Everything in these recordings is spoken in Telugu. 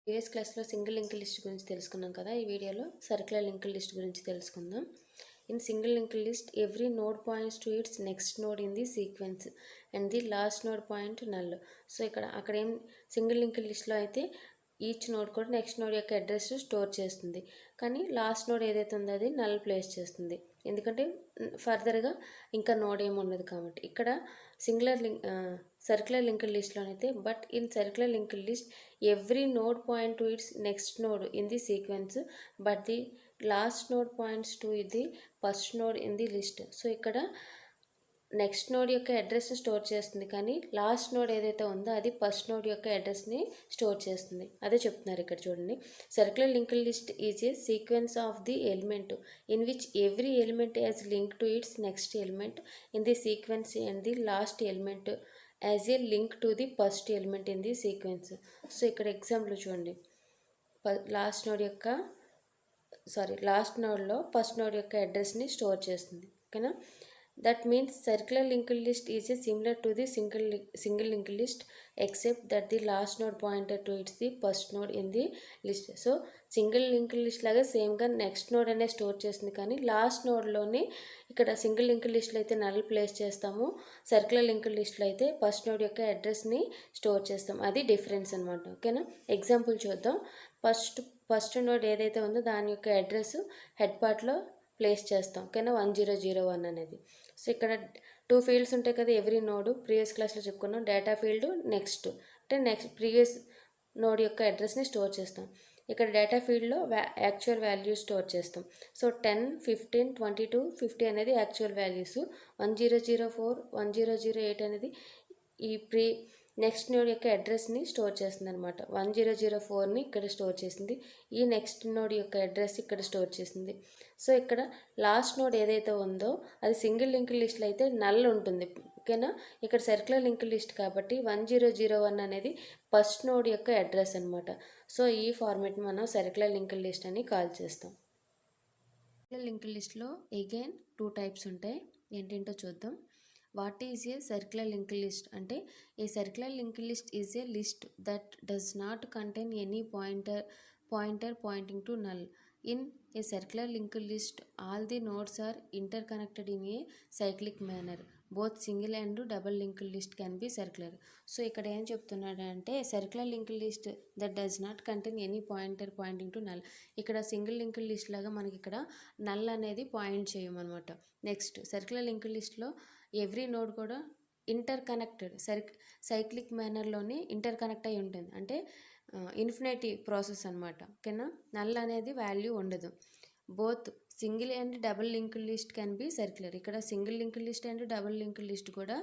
ప్రీవియస్ క్లాస్లో సింగిల్ లింక్ లిస్ట్ గురించి తెలుసుకున్నాం కదా. ఈ వీడియోలో సర్క్యులర్ లింక్ లిస్ట్ గురించి తెలుసుకుందాం. In single link list every node points to its next node in the sequence and the last node point null. So అక్కడ ఏం సింగిల్ లింక్ లిస్ట్లో అయితే ఈచ్ నోడ్ కూడా నెక్స్ట్ నోడ్ యొక్క అడ్రస్ స్టోర్ చేస్తుంది, కానీ లాస్ట్ నోడ్ ఏదైతే ఉందో అది నల్ ప్లేస్ చేస్తుంది, ఎందుకంటే ఫర్దర్గా ఇంకా నోడ్ ఏమి ఉండదు కాబట్టి. ఇక్కడ సర్క్యులర్ లింక్ లిస్ట్లోనైతే but in circular link list every node point to its next node in the sequence but the last node points to the first node in the list. So ఇక్కడ నెక్స్ట్ నోడ్ యొక్క అడ్రస్ని స్టోర్ చేస్తుంది, కానీ లాస్ట్ నోడ్ ఏదైతే ఉందో అది ఫస్ట్ నోడ్ యొక్క అడ్రస్ని స్టోర్ చేస్తుంది. అదే చెప్తున్నారు ఇక్కడ చూడండి. Circular link list is A sequence of the element in which every element as link to its next element in the sequence and the last element as a link to the first element in the sequence. So ఇక్కడ ఎగ్జాంపుల్ చూడండి. లాస్ట్ నోడ్లో ఫస్ట్ నోడ్ యొక్క అడ్రస్ని స్టోర్ చేస్తుంది, ఓకేనా. That means circular linked list is similar to the single linked list except that the last node pointer to its the first node in the list. So single link list లాగా సేమ్గా నెక్స్ట్ నోడ్ అనేది స్టోర్ చేస్తుంది, కానీ లాస్ట్ నోడ్లోనే ఇక్కడ సింగిల్ లింక్ లిస్ట్లో అయితే నల్ ప్లేస్ చేస్తాము, సర్క్యులర్ లింక్ లిస్ట్లో అయితే ఫస్ట్ నోడ్ యొక్క అడ్రస్ని స్టోర్ చేస్తాం. అది డిఫరెన్స్ అనమాట, ఓకేనా. ఎగ్జాంపుల్ చూద్దాం. ఫస్ట్ నోడ్ ఏదైతే ఉందో దాని యొక్క అడ్రస్ హెడ్ పార్ట్లో ప్లేస్ చేస్తాం, ఓకేనా. 1001 అనేది. సో ఇక్కడ 2 ఫీల్డ్స్ ఉంటాయి కదా ఎవ్రీ నోడు. ప్రీవియస్ క్లాస్లో చెప్పుకున్నాం. Data field next previous node యొక్క అడ్రస్ని స్టోర్ చేస్తాం. ఇక్కడ డేటా ఫీల్డ్లో యాక్చువల్ వాల్యూస్ స్టోర్ చేస్తాం. సో 10, 15, 22, 50 అనేది యాక్చువల్ వాల్యూస్. 1004, 1008 అనేది ఈ నెక్స్ట్ నోడ్ యొక్క అడ్రస్ని స్టోర్ చేస్తుంది అనమాట. 1004ని ఇక్కడ స్టోర్ చేసింది, ఈ నెక్స్ట్ నోడ్ యొక్క అడ్రస్ ఇక్కడ స్టోర్ చేసింది. సో ఇక్కడ లాస్ట్ నోడ్ ఏదైతే ఉందో అది సింగిల్ లింక్ లిస్ట్లో అయితే నల్ ఉంటుంది, ఓకేనా. ఇక్కడ సర్క్యులర్ లింక్ లిస్ట్ కాబట్టి 1001 అనేది ఫస్ట్ నోడ్ యొక్క అడ్రస్ అనమాట. సో ఈ ఫార్మాట్ మనం సర్క్యులర్ లింక్ లిస్ట్ అని కాల్ చేస్తాం. సర్క్యులర్ లింక్ లిస్ట్లో అగైన్ 2 టైప్స్ ఉంటాయి. ఏంటంటో చూద్దాం. What is a circular link list అంటే, a circular link list is a list that does not contain any pointer pointing to null. In a circular link list all the nodes are interconnected in a cyclic manner. Both single and double link list can be circular. So ఇక్కడ ఏం చెప్తున్నాడంటే circular link list that does not contain any pointer pointing to null. ఇక్కడ సింగిల్ లింక్ లిస్ట్ లాగా మనకి ఇక్కడ నల్ అనేది పాయింట్ చేయమన్నమాట. నెక్స్ట్ సర్క్యులర్ లింక్ లిస్ట్లో ఎవ్రీ నోడ్ కూడా ఇంటర్కనెక్టెడ్ సైక్లిక్ మేనర్లోనే ఇంటర్కనెక్ట్ అయి ఉంటుంది, అంటే ఇన్ఫినిటీ ప్రాసెస్ అనమాట, ఓకేనా. నల్ అనేది వాల్యూ ఉండదు. Both single and double link list can be circular. ఇక్కడ single link list and double link list కూడా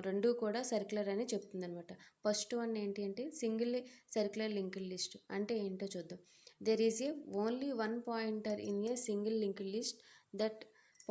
రెండు కూడా సర్క్యులర్ అని చెప్తుంది అనమాట. ఫస్ట్ వన్ ఏంటి అంటే సింగిల్ సర్క్యులర్ లింక్ లిస్ట్ అంటే ఏంటో చూద్దాం. There is a only one pointer in a single link list that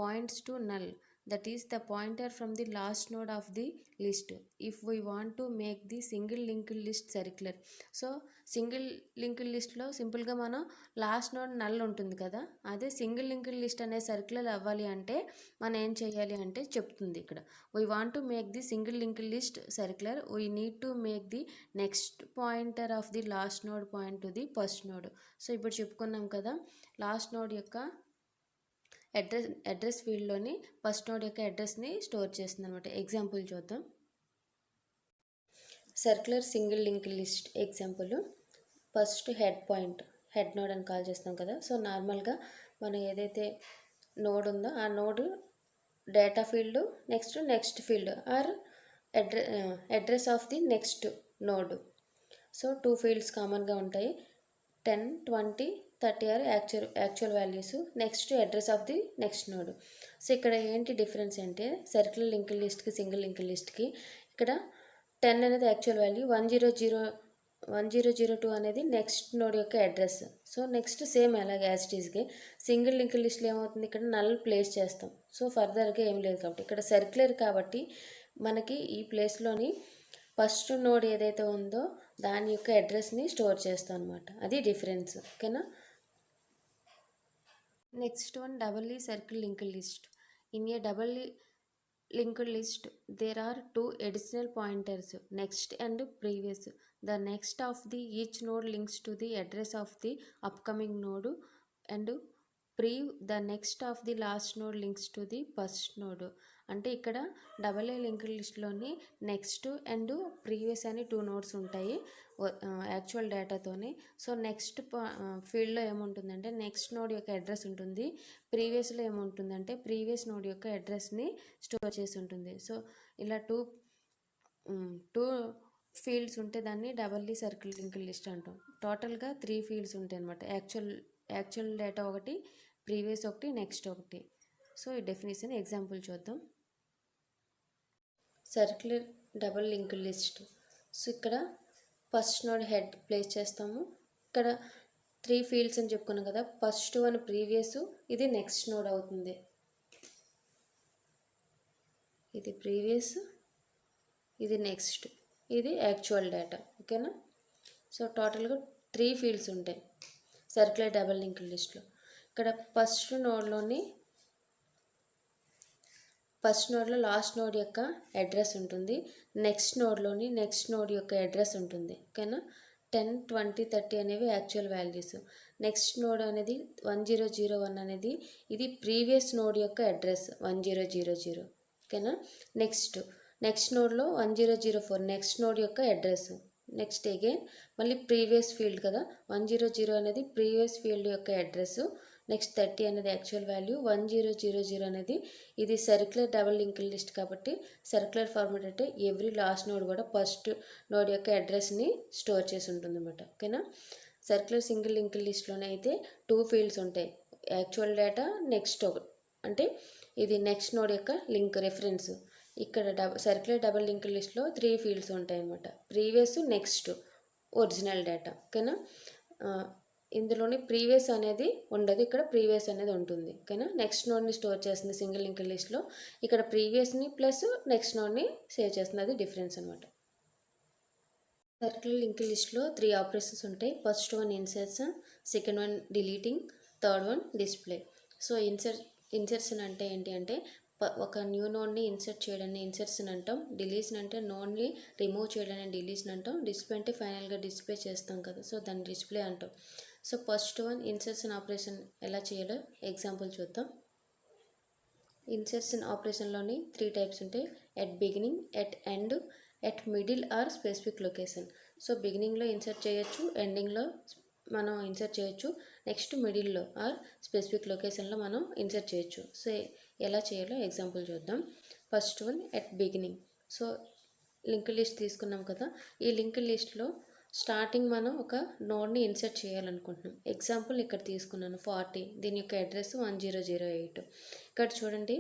points to null. That is the pointer from the last node of the list if we want to make the single linked list circular. So single link లిస్ట్లో సింపుల్గా మనం లాస్ట్ నోడ్ నల్ ఉంటుంది కదా, అదే సింగిల్ లింక్ లిస్ట్ అనే సర్క్యులర్ అవ్వాలి అంటే మనం ఏం చేయాలి అంటే చెప్తుంది ఇక్కడ. We want to make the single link list circular we need to make the next pointer of the last node point to the first node. So ఇప్పుడు చెప్పుకున్నాం కదా, లాస్ట్ నోడ్ యొక్క అడ్రస్ ఫీల్డ్లోని ఫస్ట్ నోడ్ యొక్క అడ్రస్ని స్టోర్ చేస్తుంది అనమాట. ఎగ్జాంపుల్ చూద్దాం. Circular single link list example. First head node అని కాల్ చేస్తాం కదా. సో నార్మల్గా మనం ఏదైతే నోడ్ ఉందో ఆ node data field next field or address of the next node. So 2 fields కామన్గా ఉంటాయి. 10, 20, 30 are actual values, next address of the next node. So ఇక్కడ ఏంటి డిఫరెన్స్ అంటే సర్క్యులర్ లింక్ లిస్ట్కి సింగిల్ లింక్ లిస్ట్కి ఇక్కడ 10 అనేది యాక్చువల్ వాల్యూ, 1002 అనేది నెక్స్ట్ నోడ్ యొక్క అడ్రస్. సో నెక్స్ట్ సేమ్ అలాగే యాజ్ ఇట్ ఈస్గా. సింగిల్ లింక్ లిస్ట్లో ఏమవుతుంది, ఇక్కడ నల్ ప్లేస్ చేస్తాం. సో ఫర్దర్గా ఏం లేదు కాబట్టి ఇక్కడ సర్క్యులర్ కాబట్టి మనకి ఈ ప్లేస్లోని ఫస్ట్ నోడ్ ఏదైతే ఉందో దాని యొక్క అడ్రస్ని స్టోర్ చేస్తాం అనమాట. అది డిఫరెన్స్, ఓకేనా. Next one doubly circle link list. In a doubly linked list there are 2 additional pointers next and previous. the next of the each node links to the address of the upcoming node, and the next of the last node links to the first node. అంటే ఇక్కడ డబల్ ఏ లింక్డ్ లిస్ట్లోని నెక్స్ట్ అండ్ ప్రీవియస్ అని 2 నోడ్స్ ఉంటాయి యాక్చువల్ డేటాతోనే. సో నెక్స్ట్ ఫీల్డ్లో ఏముంటుందంటే నెక్స్ట్ నోడ్ యొక్క అడ్రస్ ఉంటుంది, ప్రీవియస్లో ఏముంటుందంటే ప్రీవియస్ నోడ్ యొక్క అడ్రస్ని స్టోర్ చేసి ఉంటుంది. సో ఇలా టూ ఫీల్డ్స్ ఉంటే దాన్ని డబల్లీ సర్కిల్ లింక్డ్ లిస్ట్ అంటాం. టోటల్గా 3 ఫీల్డ్స్ ఉంటాయి అనమాట. యాక్చువల్ డేటా ఒకటి, ప్రీవియస్ ఒకటి, నెక్స్ట్ ఒకటి. సో ఈ డెఫినేషన్ ఎగ్జాంపుల్ చూద్దాం. Circular double linked list. So ఇక్కడ ఫస్ట్ నోడ్ హెడ్ ప్లేస్ చేస్తాము. ఇక్కడ 3 ఫీల్డ్స్ అని చెప్పుకున్నాం కదా. ఫస్ట్ వన్ ప్రీవియస్, ఇది నెక్స్ట్ నోడ్ అవుతుంది. ఇది ప్రీవియస్, ఇది నెక్స్ట్, ఇది యాక్చువల్ డేటా. ఓకేనా. సో టోటల్గా 3 ఫీల్డ్స్ ఉంటాయి సర్క్యులర్ డబల్ లింక్డ్ లిస్ట్లో. ఇక్కడ ఫస్ట్ నోడ్లో లాస్ట్ నోడ్ యొక్క అడ్రస్ ఉంటుంది, నెక్స్ట్ నోడ్ యొక్క అడ్రస్ ఉంటుంది. ఓకేనా. 10, 20, 30 అనేవి యాక్చువల్ వాల్యూస్. నెక్స్ట్ నోడ్ అనేది 1001 అనేది ఇది ప్రీవియస్ నోడ్ యొక్క అడ్రస్ 1000. ఓకేనా. నెక్స్ట్ నోడ్లో 1004 నెక్స్ట్ నోడ్ యొక్క అడ్రస్. నెక్స్ట్ అగైన్ మళ్ళీ ప్రీవియస్ ఫీల్డ్ కదా, 100 అనేది ప్రీవియస్ ఫీల్డ్ యొక్క అడ్రస్. నెక్స్ట్ 30 అనేది యాక్చువల్ వాల్యూ. 1000 అనేది ఇది సర్క్యులర్ డబల్ లింక్డ్ లిస్ట్ కాబట్టి సర్క్యులర్ ఫార్మాట్ అంటే ఎవ్రీ లాస్ట్ నోడ్ కూడా ఫస్ట్ నోడ్ యొక్క అడ్రస్ని స్టోర్ చేసి ఉంటుంది అనమాట. ఓకేనా. సర్క్యులర్ సింగిల్ లింక్డ్ లిస్ట్లోనే అయితే 2 ఫీల్డ్స్ ఉంటాయి, యాక్చువల్ డేటా, నెక్స్ట్ అంటే ఇది నెక్స్ట్ నోడ్ యొక్క లింక్ రెఫరెన్స్. ఇక్కడ సర్క్యులర్ డబల్ లింక్డ్ లిస్ట్లో 3 ఫీల్డ్స్ ఉంటాయి అన్నమాట, ప్రీవియస్, నెక్స్ట్, ఒరిజినల్ డేటా. ఓకేనా. ఇందులోని ప్రీవియస్ అనేది ఉండదు, ఇక్కడ ప్రీవియస్ అనేది ఉంటుంది. ఓకేనా. నెక్స్ట్ నోడ్ని స్టోర్ చేస్తుంది సింగిల్ లింక్డ్ లిస్ట్లో, ఇక్కడ ప్రీవియస్ని ప్లస్ నెక్స్ట్ నోడ్ని సేవ్ చేస్తుంది, అది డిఫరెన్స్ అనమాట. సర్క్యులర్ లింక్డ్ లిస్ట్లో 3 ఆపరేషన్స్ ఉంటాయి. First one insertion, second one deleting, third one display. So insertion అంటే ఏంటి అంటే ఒక న్యూ నోడ్ని ఇన్సర్ట్ చేయడాన్ని ఇన్సర్షన్ అంటాం. డిలీషన్ అంటే నోడ్ని రిమూవ్ చేయడాన్ని డిలీషన్ అంటాం. డిస్ప్లే అంటే ఫైనల్గా డిస్ప్లే చేస్తాం కదా, సో దాన్ని డిస్ప్లే అంటాం. So first one insertion operation ఎలా చేయాలో ఎగ్జాంపుల్ చూద్దాం. ఇన్సర్షన్ ఆపరేషన్లోని 3 టైప్స్ ఉంటాయి. At beginning, at end, at middle are specific location. So బిగినింగ్లో ఇన్సర్ట్ చేయొచ్చు, ఎండింగ్లో మనం ఇన్సర్ట్ చేయొచ్చు, నెక్స్ట్ మిడిల్లో ఆర్ స్పెసిఫిక్ లొకేషన్లో మనం ఇన్సర్ట్ చేయొచ్చు. సో ఎలా చేయాలో ఎగ్జాంపుల్ చూద్దాం. First one at beginning. So linked list తీసుకున్నాం కదా, ఈ లింక్డ్ లిస్ట్లో స్టార్టింగ్ మనం ఒక నోడ్ని ఇన్సర్ట్ చేయాలనుకుంటున్నాం. ఎగ్జాంపుల్ ఇక్కడ తీసుకున్నాను 40, దీని యొక్క అడ్రస్ 1008. ఇక్కడ చూడండి,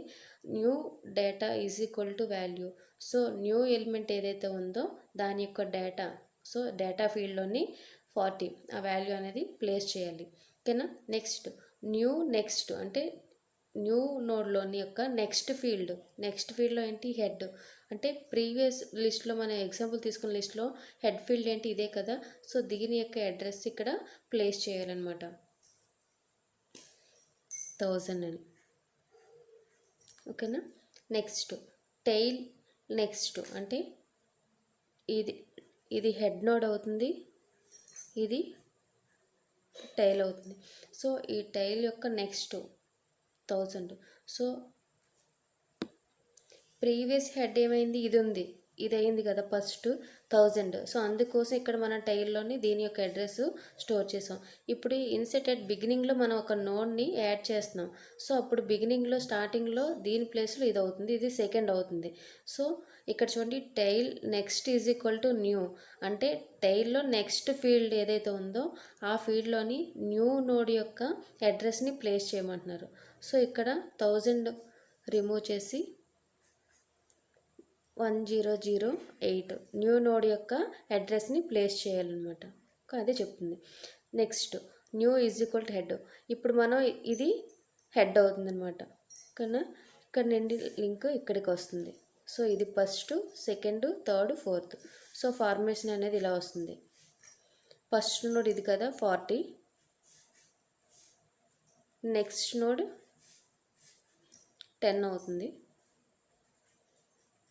new data is equal to value. So new element ఏదైతే ఉందో దాని యొక్క డేటా, సో డేటా ఫీల్డ్లోని 40 ఆ వాల్యూ అనేది ప్లేస్ చేయాలి. ఓకేనా. నెక్స్ట్ అంటే న్యూ నోడ్లోని యొక్క నెక్స్ట్ ఫీల్డ్లో ఏంటి, హెడ్. అంటే ప్రీవియస్ లిస్ట్లో మన ఎగ్జాంపుల్ తీసుకున్న లిస్ట్లో హెడ్ ఫీల్డ్ ఏంటి, ఇదే కదా. సో దీని యొక్క అడ్రస్ ఇక్కడ ప్లేస్ చేయాలన్నమాట, 1000 అని. ఓకేనా. Next tail. నెక్స్ట్ అంటే ఇది హెడ్ నోడ్ అవుతుంది, ఇది టైల్ అవుతుంది. సో ఈ టైల్ యొక్క నెక్స్ట్ 1000. సో ప్రీవియస్ హెడ్ ఏమైంది, ఇది ఉంది, ఇది అయింది కదా ఫస్ట్ 1000. సో అందుకోసం ఇక్కడ మన టైల్లోని దీని యొక్క అడ్రస్ స్టోర్ చేసాం. ఇప్పుడు ఇన్సర్టెడ్ బిగినింగ్లో మనం ఒక నోడ్ని యాడ్ చేస్తున్నాం. సో అప్పుడు బిగినింగ్లో స్టార్టింగ్లో దీని ప్లేస్లో ఇది అవుతుంది, ఇది సెకండ్ అవుతుంది. సో ఇక్కడ చూడండి, tail next is equal to new అంటే టైల్లో నెక్స్ట్ ఫీల్డ్ ఏదైతే ఉందో ఆ ఫీల్డ్లోని న్యూ నోడ్ యొక్క అడ్రస్ని ప్లేస్ చేయమంటున్నారు. సో ఇక్కడ 1000 రిమూవ్ చేసి 1008 న్యూ నోడ్ యొక్క అడ్రస్ని ప్లేస్ చేయాలన్నమాట. అదే చెప్తుంది. Next new is equal to head. ఇప్పుడు మనం ఇది హెడ్ అవుతుందన్నమాట. కానీ ఇక్కడ నుండి లింక్ ఇక్కడికి వస్తుంది. సో ఇది first, second, third, fourth. So formation అనేది ఇలా వస్తుంది. ఫస్ట్ నోడ్ ఇది కదా 40, నెక్స్ట్ నోడ్ 10 అవుతుంది,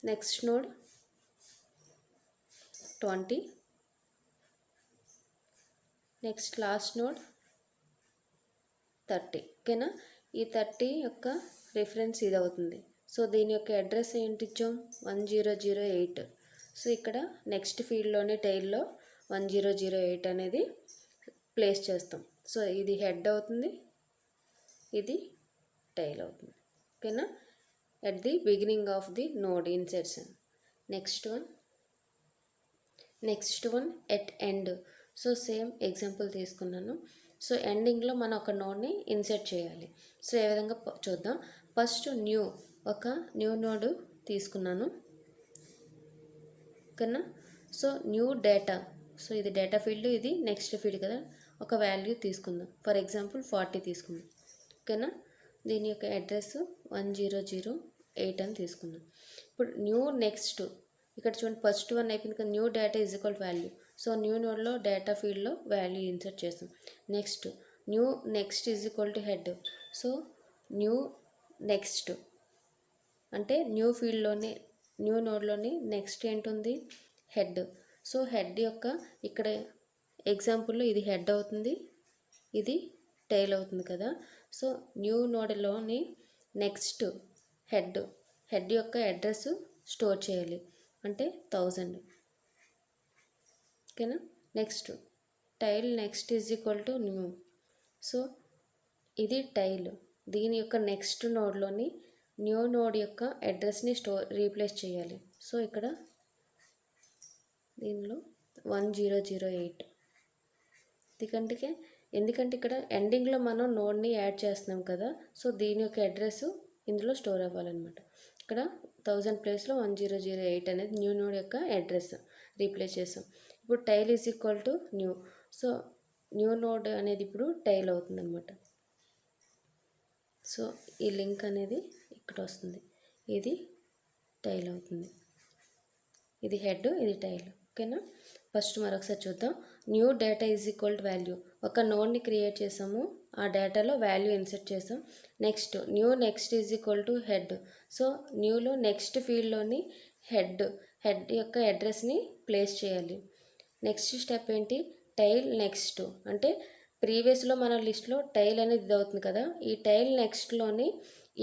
next node 20, next last node 30. ఓకేనా, ఈ 30 యొక్క రిఫరెన్స్ ఇది అవుతుంది. సో దీని యొక్క అడ్రస్ ఏంటి ఇచ్చాం, 1008. సో ఇక్కడ నెక్స్ట్ ఫీల్డ్లోనే టైల్లో 1008 అనేది ప్లేస్ చేస్తాం. సో ఇది హెడ్ అవుతుంది, ఇది టైల్ అవుతుంది. ఓకేనా, at the beginning of the node insertion. Next one at end. So same example తీసుకున్నాను. సో ఎండింగ్లో మనం ఒక నోడ్ని ఇన్సర్ట్ చేయాలి. సో ఏ విధంగా చూద్దాం. ఫస్ట్ ఒక న్యూ నోడ్ తీసుకున్నాను. ఓకేనా, సో న్యూ డేటా. సో ఇది డేటా ఫీల్డ్, ఇది నెక్స్ట్ ఫీల్డ్ కదా. ఒక వాల్యూ తీసుకుందాం, ఫర్ ఎగ్జాంపుల్ 40 తీసుకుందాం. ఓకేనా, దీని యొక్క అడ్రస్ 1008 అని తీసుకుందాం. ఇప్పుడు న్యూ నెక్స్ట్, ఇక్కడ చూడండి ఫస్ట్ వన్ అయిపోయింది కదా, new data is equal value. So new నోడ్లో డేటా ఫీల్డ్లో వాల్యూ ఇన్సర్ట్ చేస్తాం. Next new next is equal to head. So new next అంటే న్యూ ఫీల్డ్లోని న్యూ నోడ్లోని నెక్స్ట్ ఏంటుంది, హెడ్. సో హెడ్ యొక్క ఇక్కడ ఎగ్జాంపుల్లో ఇది హెడ్ అవుతుంది, ఇది టైల్ అవుతుంది కదా. సో న్యూ నోడ్లోని నెక్స్ట్ హెడ్ యొక్క అడ్రస్ స్టోర్ చేయాలి, అంటే 1000. ఓకేనా, next tail next is equal to new. So ఇది టైల్, దీని యొక్క నెక్స్ట్ నోడ్లోని న్యూ నోడ్ యొక్క అడ్రస్ని రీప్లేస్ చేయాలి. సో ఇక్కడ దీనిలో 1008. ఎందుకంటే ఇక్కడ ఎండింగ్లో మనం నోడ్ని యాడ్ చేస్తున్నాం కదా. సో దీని యొక్క అడ్రస్ ఇందులో స్టోర్ అవ్వాలన్నమాట. ఇక్కడ 1000 ప్లేస్లో 1008 అనేది న్యూ నోడ్ యొక్క అడ్రస్ రీప్లేస్ చేస్తాం. ఇప్పుడు tail is equal to new. So new node అనేది ఇప్పుడు టైల్ అవుతుంది అనమాట. సో ఈ లింక్ అనేది ఇక్కడ వస్తుంది, ఇది టైల్ అవుతుంది, ఇది హెడ్, ఇది టైల్. ఓకేనా, ఫస్ట్ మరొకసారి చూద్దాం. New data is equal to value. ఒక నోడ్ని క్రియేట్ చేసాము, ఆ డేటాలో వాల్యూ ఇన్సర్ట్ చేసాం. Next new next is equal to head. So న్యూలో నెక్స్ట్ ఫీల్డ్లోని హెడ్ యొక్క అడ్రస్ని ప్లేస్ చేయాలి. నెక్స్ట్ స్టెప్ ఏంటి, టైల్ నెక్స్ట్. అంటే ప్రీవియస్లో మన లిస్ట్లో టైల్ అనేది ఇది అవుతుంది కదా, ఈ టైల్ నెక్స్ట్లోని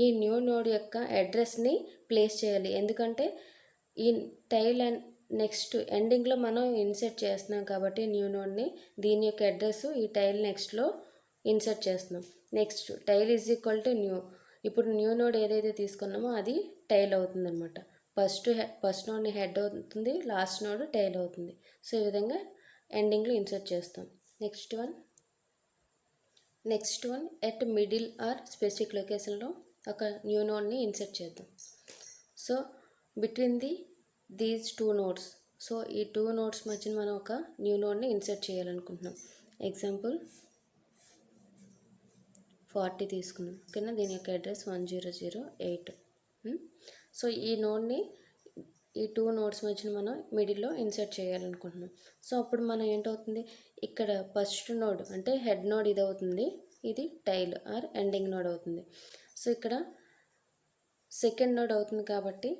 ఈ న్యూ నోడ్ యొక్క అడ్రస్ని ప్లేస్ చేయాలి. ఎందుకంటే ఈ టైల్ నెక్స్ట్ ఎండింగ్లో మనం ఇన్సర్ట్ చేస్తున్నాం కాబట్టి న్యూ నోడ్ని, దీని యొక్క అడ్రస్ ఈ టైల్ నెక్స్ట్లో ఇన్సర్ట్ చేస్తున్నాం. Next tail is equal to new. ఇప్పుడు న్యూ నోడ్ ఏదైతే తీసుకున్నామో అది టైల్ అవుతుంది అనమాట. ఫస్ట్ నోడ్ని హెడ్ అవుతుంది, లాస్ట్ నోడ్ టైల్ అవుతుంది. సో ఈ విధంగా ఎండింగ్లో ఇన్సర్ట్ చేస్తాం. Next one at middle are specific లొకేషన్లో ఒక న్యూ నోడ్ని ఇన్సర్ట్ చేద్దాం. So between these 2 nodes. So ఈ 2 నోడ్స్ మధ్యన మనం ఒక న్యూ నోడ్ని ఇన్సర్ట్ చేయాలనుకుంటున్నాం. ఎగ్జాంపుల్ 40 తీసుకున్నాం. ఓకేనా, దీని యొక్క అడ్రస్ 1008. సో ఈ నోడ్ని ఈ 2 నోడ్స్ మధ్యన మనం మిడిల్లో ఇన్సర్ట్ చేయాలనుకుంటున్నాం. సో అప్పుడు మనం ఏంటవుతుంది, ఇక్కడ ఫస్ట్ నోడ్ అంటే హెడ్ నోడ్ ఇది అవుతుంది, ఇది టైల్ ఆర్ ఎండింగ్ నోడ్ అవుతుంది. సో ఇక్కడ సెకండ్ నోడ్ అవుతుంది కాబట్టి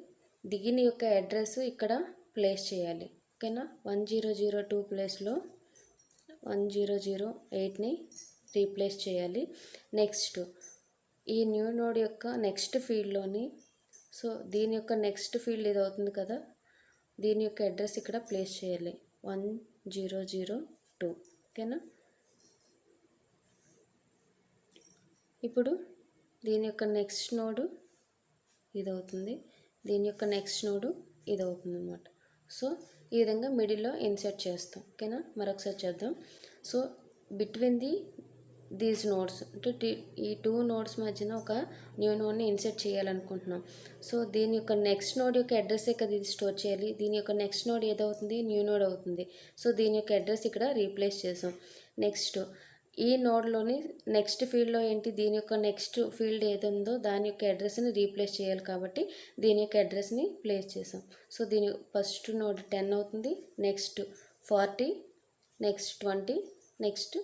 దీని యొక్క అడ్రస్ ఇక్కడ ప్లేస్ చేయాలి. ఓకేనా, 1002 ప్లేస్లో 1008ని రీప్లేస్ చేయాలి. నెక్స్ట్ ఈ న్యూ నోడ్ యొక్క నెక్స్ట్ ఫీల్డ్లోని, సో దీని యొక్క నెక్స్ట్ ఫీల్డ్ ఇది అవుతుంది కదా, దీని యొక్క అడ్రస్ ఇక్కడ ప్లేస్ చేయాలి, 1002. ఓకేనా, ఇప్పుడు దీని యొక్క నెక్స్ట్ నోడు ఇది అవుతుంది, దీని యొక్క నెక్స్ట్ నోడు ఇది అవుతుంది అనమాట. సో ఈ విధంగా మిడిల్లో ఇన్సర్ట్ చేస్తాం. ఓకేనా, మరొకసారి చేద్దాం. సో బిట్వీన్ దీస్ నోడ్స్ అంటే ఈ 2 నోడ్స్ మధ్యన ఒక న్యూ నోడ్ని ఇన్సర్ట్ చేయాలనుకుంటున్నాం. సో దీని యొక్క నెక్స్ట్ నోడ్ యొక్క అడ్రస్సే కదా ఇది స్టోర్ చేయాలి. దీని యొక్క నెక్స్ట్ నోడ్ ఏదవుతుంది, న్యూ నోడ్ అవుతుంది. సో దీని యొక్క అడ్రస్ ఇక్కడ రీప్లేస్ చేసాం. నెక్స్ట్ ఈ నోడ్లోని నెక్స్ట్ ఫీల్డ్లో ఏంటి, దీని యొక్క నెక్స్ట్ ఫీల్డ్ ఏదుందో దాని యొక్క అడ్రస్ని రీప్లేస్ చేయాలి కాబట్టి దీని యొక్క అడ్రస్ని ప్లేస్ చేసాం. సో దీని ఫస్ట్ నోడ్ 10 అవుతుంది, నెక్స్ట్ 40, నెక్స్ట్ 20, నెక్స్ట్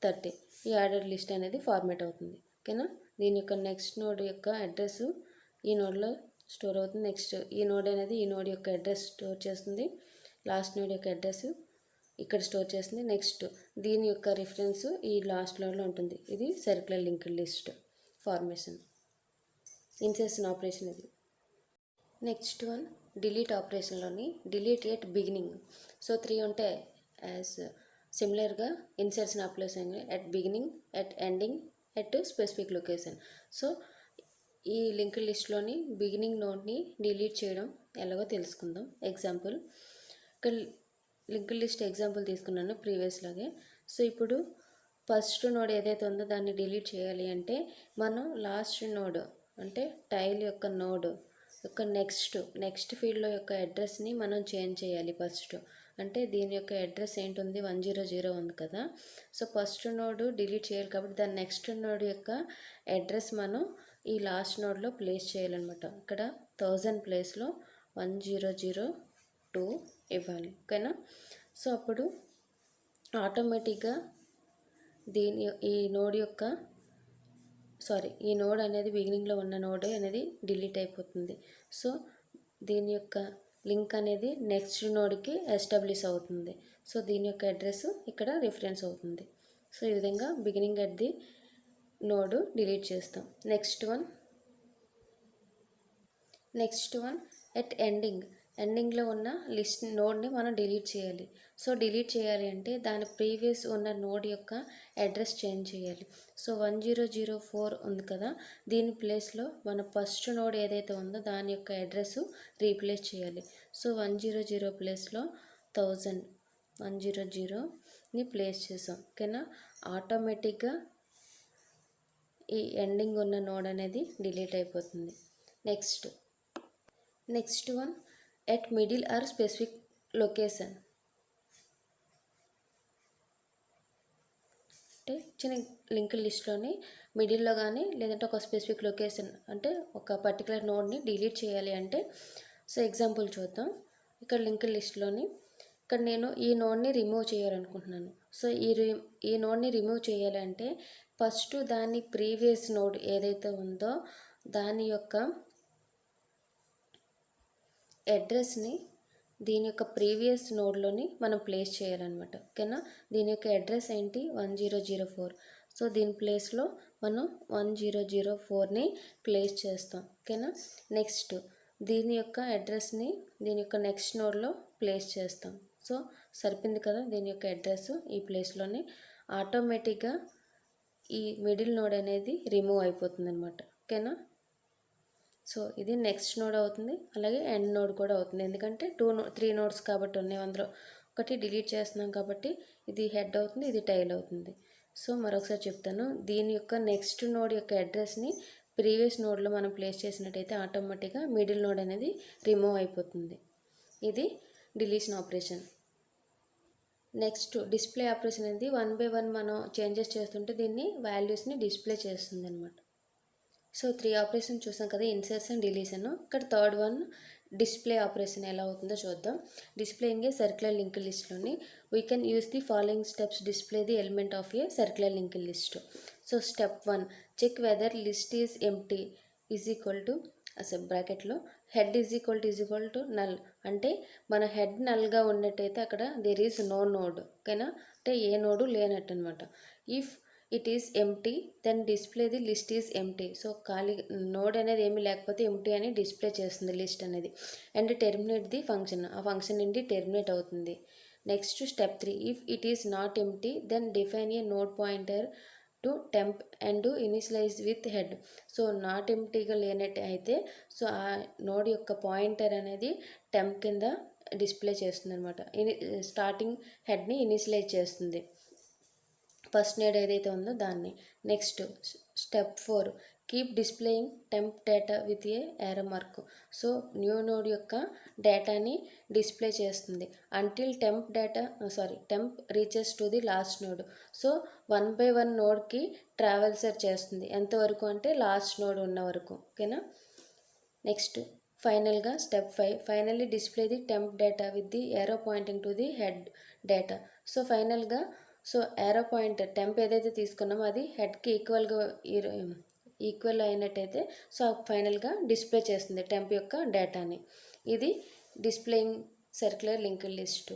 30. ఈ ఆర్డర్ లిస్ట్ అనేది ఫార్మేట్ అవుతుంది. ఓకేనా, దీని యొక్క నెక్స్ట్ నోడ్ యొక్క అడ్రస్ ఈ నోడ్లో స్టోర్ అవుతుంది. నెక్స్ట్ ఈ నోడ్ అనేది ఈ నోడ్ యొక్క అడ్రస్ స్టోర్ చేస్తుంది, లాస్ట్ నోడ్ యొక్క అడ్రస్ ఇక్కడ స్టోర్ చేస్తుంది. నెక్స్ట్ దీని యొక్క రిఫరెన్స్ ఈ లాస్ట్ నోడ్లో ఉంటుంది. ఇది circular linked list formation, insertion operation ఇది. నెక్స్ట్ వన్ డిలీట్ ఆపరేషన్లోని డిలీట్ ఎట్ బిగినింగ్. సో 3 ఉంటాయి యాజ్ సిమిలర్గా insertion operation at beginning, at ending, at specific location. So ఈ లింక్ లిస్ట్లోని బిగినింగ్ నోడ్ని డిలీట్ చేయడం ఎలాగో తెలుసుకుందాం. ఎగ్జాంపుల్, ఇక్కడ లింక్ లిస్ట్ ఎగ్జాంపుల్ తీసుకున్నాను ప్రీవియస్ లాగే. సో ఇప్పుడు ఫస్ట్ నోడ్ ఏదైతే ఉందో దాన్ని డిలీట్ చేయాలి అంటే మనం లాస్ట్ నోడ్ అంటే టైల్ యొక్క నోడ్ యొక్క నెక్స్ట్ ఫీల్డ్లో యొక్క అడ్రస్ని మనం చేంజ్ చేయాలి ఫస్ట్. అంటే దీని యొక్క అడ్రస్ ఏంటుంది 100 ఉంది కదా. సో ఫస్ట్ నోడ్ డిలీట్ చేయాలి కాబట్టి దాని నెక్స్ట్ నోడ్ యొక్క అడ్రస్ మనం ఈ లాస్ట్ నోడ్లో ప్లేస్ చేయాలన్నమాట. ఇక్కడ 1000 ప్లేస్లో 1002 ఇవ్వాలి, ఓకేనా. సో అప్పుడు ఆటోమేటిక్గా ఈ నోడ్ అనేది బిగినింగ్లో ఉన్న నోడ్ అనేది డిలీట్ అయిపోతుంది. సో దీని యొక్క లింక్ అనేది నెక్స్ట్ నోడ్కి ఎస్టాబ్లిష్ అవుతుంది. సో దీని యొక్క అడ్రస్ ఇక్కడ రిఫరెన్స్ అవుతుంది. సో ఈ విధంగా beginning at the node delete చేస్తాం. నెక్స్ట్ వన్ ఎట్ ఎండింగ్లో ఉన్న లిస్ట్ నోడ్ని మనం డిలీట్ చేయాలి. సో డిలీట్ చేయాలి అంటే దాని ప్రీవియస్ ఉన్న నోడ్ యొక్క అడ్రస్ చేంజ్ చేయాలి. సో 1004 ఉంది కదా, దీని ప్లేస్లో మన ఫస్ట్ నోడ్ ఏదైతే ఉందో దాని యొక్క అడ్రస్ రీప్లేస్ చేయాలి. సో 100 ప్లేస్లో 100ని ప్లేస్ చేసాం, ఓకేనా. ఆటోమేటిక్గా ఈ ఎండింగ్ ఉన్న నోడ్ అనేది డిలీట్ అయిపోతుంది. Next one at middle are specific location. అంటే చిన్న లింక్ లిస్ట్లోని మిడిల్లో కానీ లేదంటే ఒక స్పెసిఫిక్ లొకేషన్ అంటే ఒక పర్టికులర్ నోడ్ని డిలీట్ చేయాలి అంటే, సో ఎగ్జాంపుల్ చూద్దాం. ఇక్కడ లింక్ లిస్ట్లోని ఇక్కడ నేను ఈ నోడ్ని రిమూవ్ చేయాలనుకుంటున్నాను. సో ఈ నోడ్ని రిమూవ్ చేయాలి అంటే ఫస్ట్ దాని ప్రీవియస్ నోడ్ ఏదైతే ఉందో దాని యొక్క అడ్రస్ని దీని యొక్క ప్రీవియస్ నోడ్లోని మనం ప్లేస్ చేయాలన్నమాట, ఓకేనా. దీని యొక్క అడ్రస్ ఏంటి 1004. సో దీని ప్లేస్లో మనం 1004ని ప్లేస్ చేస్తాం, ఓకేనా. నెక్స్ట్ దీని యొక్క అడ్రస్ని దీని యొక్క నెక్స్ట్ నోడ్లో ప్లేస్ చేస్తాం. సో సరిపోయింది కదా దీని యొక్క అడ్రస్ ఈ ప్లేస్లోనే. ఆటోమేటిక్గా ఈ మిడిల్ నోడ్ అనేది రిమూవ్ అయిపోతుంది అనమాట, ఓకేనా. సో ఇది నెక్స్ట్ నోడ్ అవుతుంది, అలాగే ఎండ్ నోడ్ కూడా అవుతుంది. ఎందుకంటే 3 నోడ్స్ కాబట్టి ఉన్నాయి, అందులో ఒకటి డిలీట్ చేస్తున్నాం కాబట్టి ఇది హెడ్ అవుతుంది, ఇది టైల్ అవుతుంది. సో మరొకసారి చెప్తాను, దీని యొక్క నెక్స్ట్ నోడ్ యొక్క అడ్రస్ని ప్రీవియస్ నోడ్లో మనం ప్లేస్ చేసినట్టయితే ఆటోమేటిక్గా మిడిల్ నోడ్ అనేది రిమూవ్ అయిపోతుంది. ఇది deletion operation. Next display operation అనేది 1 by 1 మనం చేంజెస్ చేస్తుంటే దీన్ని వాల్యూస్ని డిస్ప్లే చేస్తుంది అనమాట. సో 3 ఆపరేషన్ చూసాం కదా, ఇన్సర్షన్, డిలీషన్. ఇక్కడ థర్డ్ వన్ డిస్ప్లే ఆపరేషన్ ఎలా అవుతుందో చూద్దాం. డిస్ప్లేయింగ్ ఏ సర్క్యులర్ లింక్ లిస్ట్లోని we can use the following steps display the element of a circular link list. So step 1, check whether list is empty is equal to బ్రాకెట్లో head is equal to null. అంటే మన హెడ్ నల్గా ఉన్నట్టయితే అక్కడ దేర్ ఈజ్ నో నోడ్, ఓకేనా. అంటే ఏ నోడు లేనట్టు అనమాట. If it is empty then display the list is empty. So ఖాళీ నోడ్ అనేది ఏమీ లేకపోతే ఎంప్టీ అని డిస్ప్లే చేస్తుంది లిస్ట్ అనేది. అండ్ టెర్మినేట్ ది ఫంక్షన్, ఆ ఫంక్షన్ నుండి టెర్మినేట్ అవుతుంది. Next step 3, if it is not empty then define a node pointer to temp and initialise with head. So not ఎంప్టీగా లేనట్టు అయితే సో ఆ నోడ్ యొక్క పాయింటర్ అనేది టెంప్ కింద డిస్ప్లే చేస్తుంది అనమాట. స్టార్టింగ్ హెడ్ని ఇనిషియలైజ్ చేస్తుంది, ఫస్ట్ నోడ్ ఏదైతే ఉందో దాన్ని. Next step 4, keep displaying temp data with a arrow mark. So new node యొక్క డేటాని డిస్ప్లే చేస్తుంది until temp reaches to the last node. So 1 by 1 నోడ్కి ట్రావెల్సర్ చేస్తుంది, ఎంతవరకు అంటే లాస్ట్ నోడ్ ఉన్న వరకు, ఓకేనా. నెక్స్ట్ ఫైనల్గా step 5, finally display the temp data with the arrow pointing to the head data. So ఫైనల్గా యారో పాయింటర్ టెంప్ ఏదైతే తీసుకున్నామో అది హెడ్కి ఈక్వల్ అయినట్టయితే సో ఫైనల్గా డిస్ప్లే చేస్తుంది టెంప్ యొక్క డేటాని. ఇది డిస్ప్లేయింగ్ సర్క్యులర్ లింక్ లిస్ట్.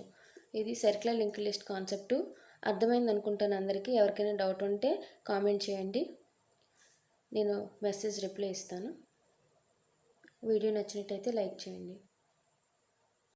ఇది సర్క్యులర్ లింక్డ్ లిస్ట్ కాన్సెప్ట్ అర్థమైంది అనుకుంటాను అందరికీ. ఎవరికైనా డౌట్ ఉంటే కామెంట్ చేయండి, నేను మెసేజ్ రిప్లై ఇస్తాను. వీడియో నచ్చినట్టయితే లైక్ చేయండి.